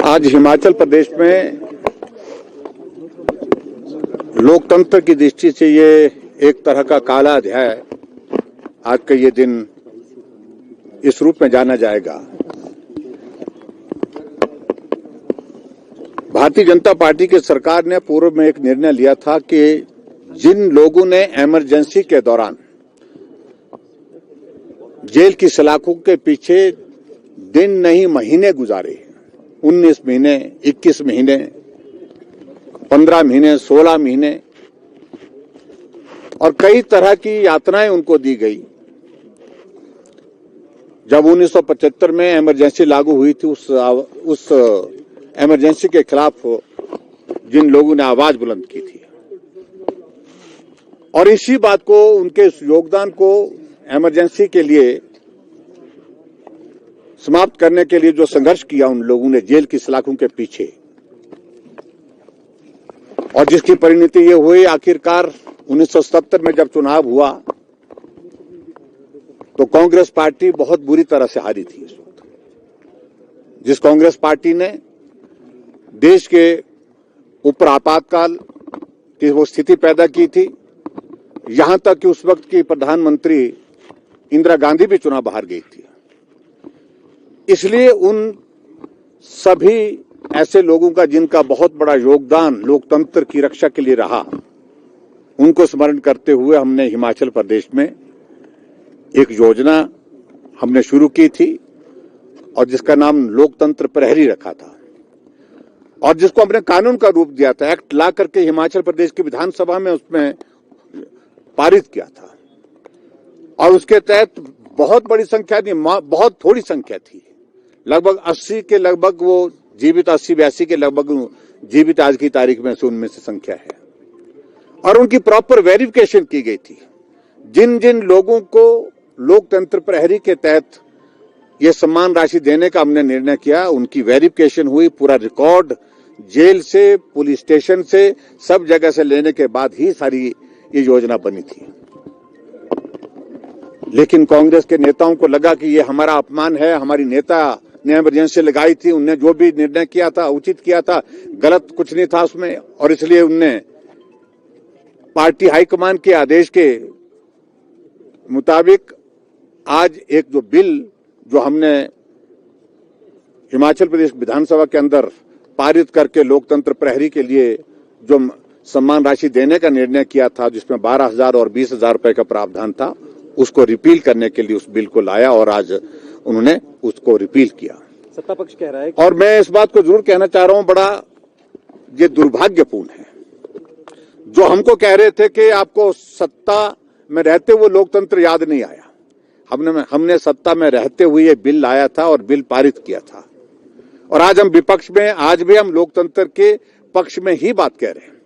आज हिमाचल प्रदेश में लोकतंत्र की दृष्टि से ये एक तरह का काला अध्याय आज का ये दिन इस रूप में जाना जाएगा। भारतीय जनता पार्टी की सरकार ने पूर्व में एक निर्णय लिया था कि जिन लोगों ने इमरजेंसी के दौरान जेल की सलाखों के पीछे दिन नहीं महीने गुजारे, 19 महीने, 21 महीने, 15 महीने, 16 महीने और कई तरह की यातनाएं उनको दी गई। जब 1975 में इमरजेंसी लागू हुई थी, उस इमरजेंसी के खिलाफ जिन लोगों ने आवाज बुलंद की थी और इसी बात को, उनके इस योगदान को इमरजेंसी के लिए समाप्त करने के लिए जो संघर्ष किया उन लोगों ने जेल की सलाखों के पीछे, और जिसकी परिणति ये हुई आखिरकार 1970 में जब चुनाव हुआ तो कांग्रेस पार्टी बहुत बुरी तरह से हारी थी। इस वक्त जिस कांग्रेस पार्टी ने देश के ऊपर आपातकाल की वो स्थिति पैदा की थी, यहां तक कि उस वक्त की प्रधानमंत्री इंदिरा गांधी भी चुनाव बाहर गई थी। इसलिए उन सभी ऐसे लोगों का जिनका बहुत बड़ा योगदान लोकतंत्र की रक्षा के लिए रहा, उनको स्मरण करते हुए हमने हिमाचल प्रदेश में एक योजना हमने शुरू की थी और जिसका नाम लोकतंत्र प्रहरी रखा था और जिसको हमने कानून का रूप दिया था, एक्ट ला करके हिमाचल प्रदेश की विधानसभा में उसमें पारित किया था। और उसके तहत बहुत बड़ी संख्या नहीं, बहुत थोड़ी संख्या थी, लगभग 80 के लगभग वो जीवित, 80-82 के लगभग जीवित आज की तारीख में से उनमें से संख्या है। और उनकी प्रॉपर वेरिफिकेशन की गई थी। जिन जिन लोगों को लोकतंत्र प्रहरी के तहत ये सम्मान राशि देने का हमने निर्णय किया, उनकी वेरिफिकेशन हुई, पूरा रिकॉर्ड जेल से, पुलिस स्टेशन से, सब जगह से लेने के बाद ही सारी ये योजना बनी थी। लेकिन कांग्रेस के नेताओं को लगा कि ये हमारा अपमान है, हमारी नेता ने इमरजेंसी लगाई थी, उनने जो भी निर्णय किया था उचित किया था, गलत कुछ नहीं था उसमें, और इसलिए उनने पार्टी हाईकमान के आदेश के मुताबिक आज एक जो बिल जो हमने हिमाचल प्रदेश विधानसभा के अंदर पारित करके लोकतंत्र प्रहरी के लिए जो सम्मान राशि देने का निर्णय किया था, जिसमें 12,000 और 20,000 रुपए का प्रावधान था, उसको रिपील करने के लिए उस बिल को लाया और आज उन्होंने उसको रिपील किया। सत्ता पक्ष कह रहा है और मैं इस बात को जरूर कहना चाह रहा हूं, बड़ा ये दुर्भाग्यपूर्ण है जो हमको कह रहे थे कि आपको सत्ता में रहते हुए लोकतंत्र याद नहीं आया। हमने सत्ता में रहते हुए ये बिल लाया था और बिल पारित किया था और आज हम विपक्ष में, आज भी हम लोकतंत्र के पक्ष में ही बात कह रहे हैं।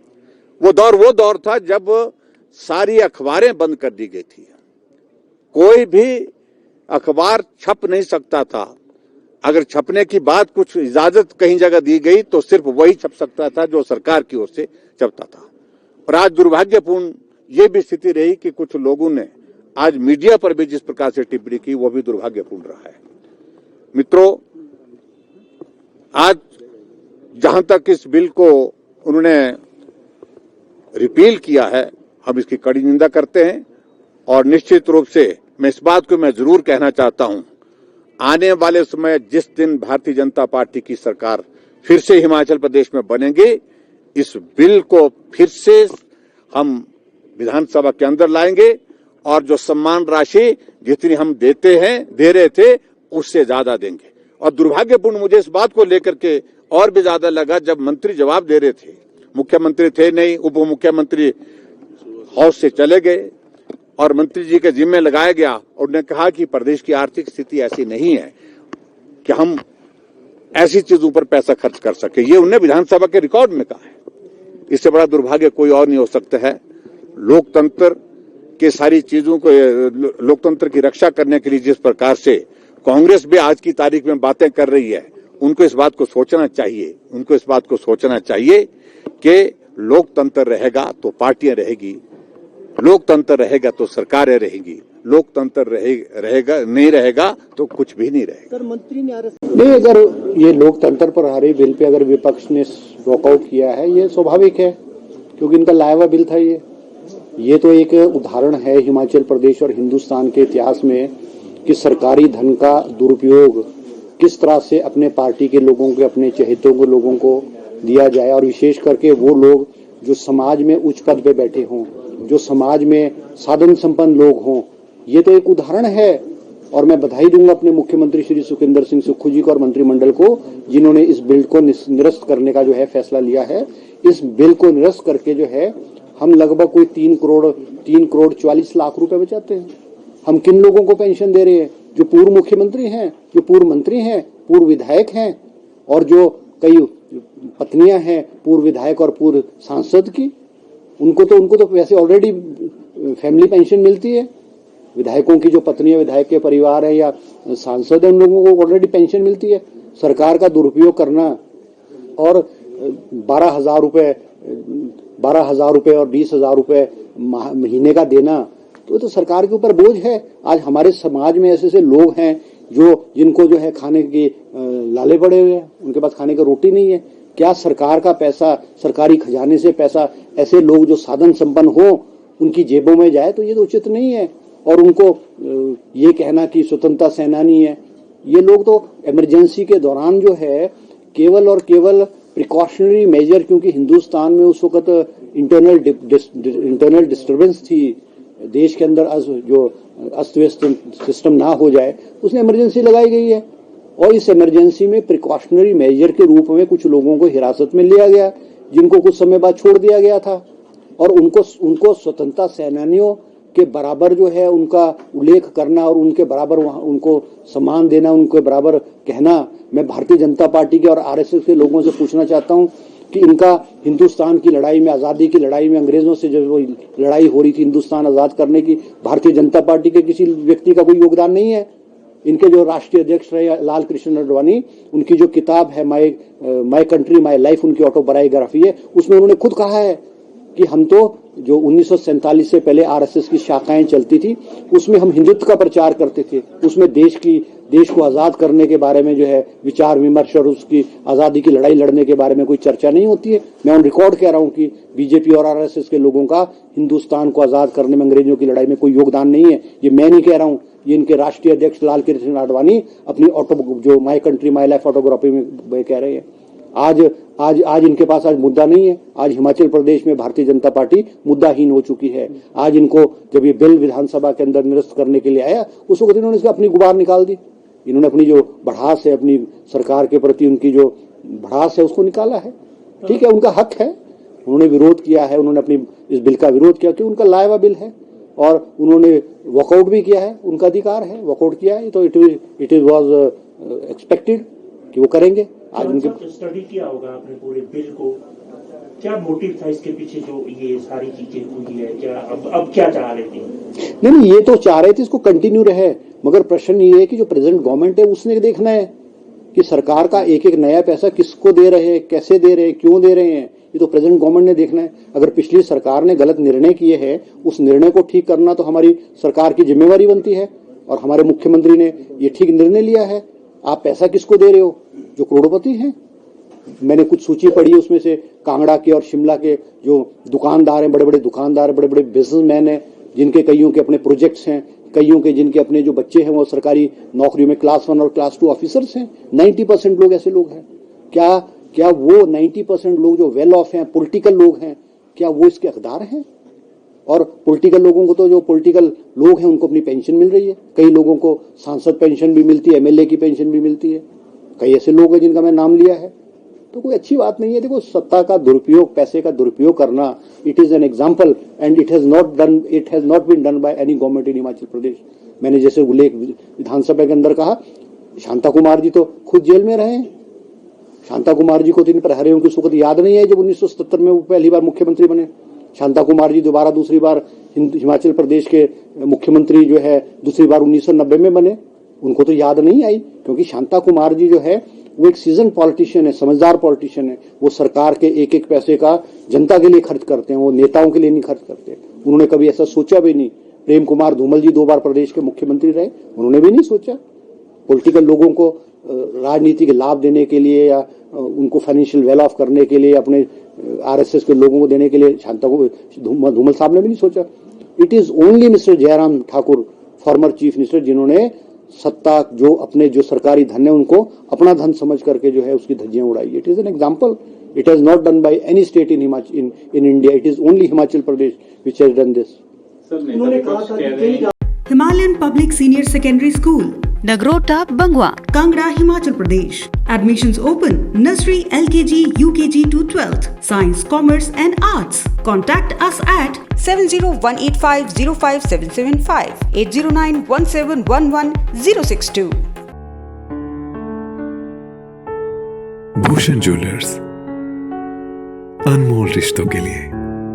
वो दौर था जब सारी अखबारें बंद कर दी गई थी, कोई भी अखबार छप नहीं सकता था। अगर छपने की बात कुछ इजाजत कहीं जगह दी गई तो सिर्फ वही छप सकता था जो सरकार की ओर से छपता था। और आज दुर्भाग्यपूर्ण ये भी स्थिति रही कि कुछ लोगों ने आज मीडिया पर भी जिस प्रकार से टिप्पणी की, वो भी दुर्भाग्यपूर्ण रहा है। मित्रों, आज जहां तक इस बिल को उन्होंने रिपील किया है, हम इसकी कड़ी निंदा करते हैं और निश्चित रूप से मैं इस बात को मैं जरूर कहना चाहता हूं, आने वाले समय जिस दिन भारतीय जनता पार्टी की सरकार फिर से हिमाचल प्रदेश में बनेगी, इस बिल को फिर से हम विधानसभा के अंदर लाएंगे और जो सम्मान राशि जितनी हम दे रहे थे उससे ज्यादा देंगे। और दुर्भाग्यपूर्ण मुझे इस बात को लेकर के और भी ज्यादा लगा जब मंत्री जवाब दे रहे थे, मुख्यमंत्री थे नहीं, उप मुख्यमंत्री हाउस से चले गए और मंत्री जी के जिम्मे लगाया गया और उन्होंने कहा कि प्रदेश की आर्थिक स्थिति ऐसी नहीं है कि हम ऐसी चीजों पर पैसा खर्च कर सके। ये उन्होंने विधानसभा के रिकॉर्ड में कहा है। इससे बड़ा दुर्भाग्य कोई और नहीं हो सकता है। लोकतंत्र के सारी चीजों को, लोकतंत्र की रक्षा करने के लिए जिस प्रकार से कांग्रेस भी आज की तारीख में बातें कर रही है, उनको इस बात को सोचना चाहिए कि लोकतंत्र रहेगा तो पार्टियां रहेगी, लोकतंत्र रहेगा तो सरकारें रहेगी लोकतंत्र रहेगा नहीं रहेगा तो कुछ भी नहीं रहेगा। सर मंत्री ने नहीं, अगर ये लोकतंत्र पर आ रही बिल पे अगर विपक्ष ने वॉकआउट किया है ये स्वाभाविक है, क्योंकि इनका लाया हुआ बिल था। ये तो एक उदाहरण है हिमाचल प्रदेश और हिंदुस्तान के इतिहास में कि सरकारी धन का दुरुपयोग किस तरह से अपने पार्टी के लोगों के, अपने चहेतों के लोगों को दिया जाए, और विशेष करके वो लोग जो समाज में उच्च पद पे बैठे हों, जो समाज में साधन संपन्न लोग हों। ये तो एक उदाहरण है, और मैं बधाई दूंगा अपने मुख्यमंत्री श्री सुखविंदर सिंह सुक्खू जी को और मंत्रिमंडल को, जिन्होंने इस बिल को निरस्त करने का जो है फैसला लिया है। इस बिल को निरस्त करके जो है हम लगभग कोई 3 करोड़ 44 लाख रुपए बचाते हैं। हम किन लोगों को पेंशन दे रहे हैं? जो पूर्व मुख्यमंत्री हैं, जो पूर्व मंत्री हैं, पूर्व विधायक हैं, और जो कई पत्नियां हैं पूर्व विधायक और पूर्व सांसद की। उनको तो वैसे ऑलरेडी फैमिली पेंशन मिलती है। विधायकों की जो पत्नियां विधायक के परिवार है या सांसद है, उन लोगों को ऑलरेडी पेंशन मिलती है। सरकार का दुरुपयोग करना और 12,000 रुपए और 20,000 रुपए महीने का देना, तो सरकार के ऊपर बोझ है। आज हमारे समाज में ऐसे लोग हैं जिनको जो है खाने के लाले पड़े हुए हैं, उनके पास खाने की रोटी नहीं है। क्या सरकार का पैसा, सरकारी खजाने से पैसा ऐसे लोग जो साधन संपन्न हो उनकी जेबों में जाए? तो ये तो उचित नहीं है। और उनको ये कहना कि स्वतंत्रता सेनानी है, ये लोग तो इमरजेंसी के दौरान जो है केवल और केवल प्रिकॉशनरी मेजर, क्योंकि हिंदुस्तान में उस वक्त इंटरनल डिस्टर्बेंस थी देश के अंदर, जो अस्त व्यस्त सिस्टम ना हो जाए, उसने इमरजेंसी लगाई गई है। और इस इमरजेंसी में प्रिकॉशनरी मेजर के रूप में कुछ लोगों को हिरासत में लिया गया, जिनको कुछ समय बाद छोड़ दिया गया था, और उनको स्वतंत्रता सेनानियों के बराबर जो है उनका उल्लेख करना और उनके बराबर उनको सम्मान देना, उनके बराबर कहना। मैं भारतीय जनता पार्टी के और आरएसएस के लोगों से पूछना चाहता हूं कि इनका हिंदुस्तान की लड़ाई में, आजादी की लड़ाई में, अंग्रेजों से जो लड़ाई हो रही थी हिंदुस्तान आजाद करने की, भारतीय जनता पार्टी के किसी व्यक्ति का कोई योगदान नहीं है। इनके जो राष्ट्रीय अध्यक्ष रहे लाल कृष्ण आडवाणी, उनकी जो किताब है माय कंट्री माय लाइफ, उनकी ऑटोबायोग्राफी है, उसमें उन्होंने खुद कहा है कि हम तो जो 1947 से पहले आरएसएस की शाखाएं चलती थी, उसमें हम हिंदुत्व का प्रचार करते थे। उसमें देश को आजाद करने के बारे में जो है विचार विमर्श और उसकी आजादी की लड़ाई लड़ने के बारे में कोई चर्चा नहीं होती है। मैं ऑन रिकॉर्ड कह रहा हूं कि बीजेपी और आरएसएस के लोगों का हिंदुस्तान को आजाद करने में, अंग्रेजों की लड़ाई में कोई योगदान नहीं है। ये मैं नहीं कह रहा हूं, ये इनके राष्ट्रीय अध्यक्ष लाल कृष्ण आडवाणी अपनी जो my country my life autography में कह रहे हैं। आज इनके पास आज मुद्दा नहीं है। आज हिमाचल प्रदेश में भारतीय जनता पार्टी मुद्दाहीन हो चुकी है। आज इनको जब ये बिल विधानसभा के अंदर निरस्त करने के लिए आया, उस वक्त इन्होंने अपनी गुबार निकाल दी। इन्होंने अपनी जो भड़ास है, अपनी सरकार के प्रति उनकी जो भड़ास है, उसको निकाला है। ठीक है, उनका हक है, उन्होंने विरोध किया है, उन्होंने अपनी इस बिल का विरोध किया क्योंकि उनका लाया हुआ बिल है, और उन्होंने वॉकआउट भी किया है, उनका अधिकार है, वॉकआउट किया है, तो इट वाज एक्सपेक्टेड कि वो करेंगे। आज उनके स्टडी किया होगा आपने पूरे बिल को, क्या मोटिव था इसके पीछे जो ये सारी चीजें हुई है? क्या अब क्या चाह रहे थे? नहीं, ये तो चाह रहे थे इसको कंटिन्यू रहे, मगर प्रश्न ये है कि जो प्रेजेंट गवर्नमेंट है उसने देखना है कि सरकार का एक एक नया पैसा किसको दे रहे हैं, कैसे दे रहे हैं, क्यों दे रहे हैं। ये तो प्रेजेंट गवर्नमेंट ने देखना है। अगर पिछली सरकार ने गलत निर्णय किए हैं, उस निर्णय को ठीक करना तो हमारी सरकार की जिम्मेवारी बनती है, और हमारे मुख्यमंत्री ने ये ठीक निर्णय लिया है। आप पैसा किसको दे रहे हो? जो करोड़पति हैं। मैंने कुछ सूची पढ़ी, उसमें से कांगड़ा के और शिमला के जो दुकानदार हैं, बड़े बड़े दुकानदार, बड़े बड़े बिजनेसमैन हैं, जिनके कईयों के अपने प्रोजेक्ट्स हैं, कईयों के जिनके अपने जो बच्चे हैं वो सरकारी नौकरियों में क्लास 1 और क्लास 2 ऑफिसर्स हैं। 90% लोग ऐसे लोग हैं। क्या वो 90% लोग जो वेल ऑफ हैं, पॉलिटिकल लोग हैं, क्या वो इसके हकदार हैं? और पॉलिटिकल लोगों को तो, जो पॉलिटिकल लोग हैं उनको अपनी पेंशन मिल रही है। कई लोगों को सांसद पेंशन भी मिलती है, एमएलए की पेंशन भी मिलती है। कई ऐसे लोग हैं जिनका मैं नाम लिया है। तो कोई अच्छी बात नहीं है। देखो, सत्ता का दुरुपयोग, पैसे का दुरुपयोग करना, it is an example and it has not been done by any government in Himachal Pradesh. मैंने जैसे उल्लेख विधानसभा के अंदर कहा, शांता कुमार जी तो खुद जेल में रहे हैं। शांता कुमार जी को तो इन प्रहरियों की सुखद याद नहीं है जब 1977 में वो पहली बार मुख्यमंत्री बने। शांता कुमार जी दोबारा दूसरी बार हिमाचल प्रदेश के मुख्यमंत्री जो है दूसरी बार 1990 में बने। उनको तो याद नहीं आई, क्योंकि शांता कुमार जी जो है वो एक सीजन पॉलिटिशियन है, समझदार पॉलिटिशियन है। वो सरकार के एक एक पैसे का जनता के लिए खर्च करते हैं, वो नेताओं के लिए नहीं खर्च करते। उन्होंने कभी ऐसा सोचा भी नहीं प्रेम कुमार धूमल जी 2 बार प्रदेश के मुख्यमंत्री रहे, उन्होंने भी नहीं सोचा पॉलिटिकल लोगों को राजनीति के लाभ देने के लिए या उनको फाइनेंशियल वेल ऑफ करने के लिए अपने आरएसएस के लोगों को देने के लिए शांता को धूमल साहब ने भी नहीं सोचा। It is only mister Jairam Thakur former chief minister जिन्होंने सत्ता जो अपने जो सरकारी धन है उनको अपना धन समझ करके जो है उसकी धज्जियां उड़ाई। It is an example. It has not done by any state in India. It is only Himachal Pradesh which has done this. Himalayan Public Senior Secondary School, Nagrota, Bangwa, Kangra, Himachal Pradesh. Admissions open. Nursery, LKG, UKG to 12th. Science, Commerce and Arts. Contact us at 7018505775, 80917111062. Bhushan jewellers, अनमोल रिश्तों के लिए।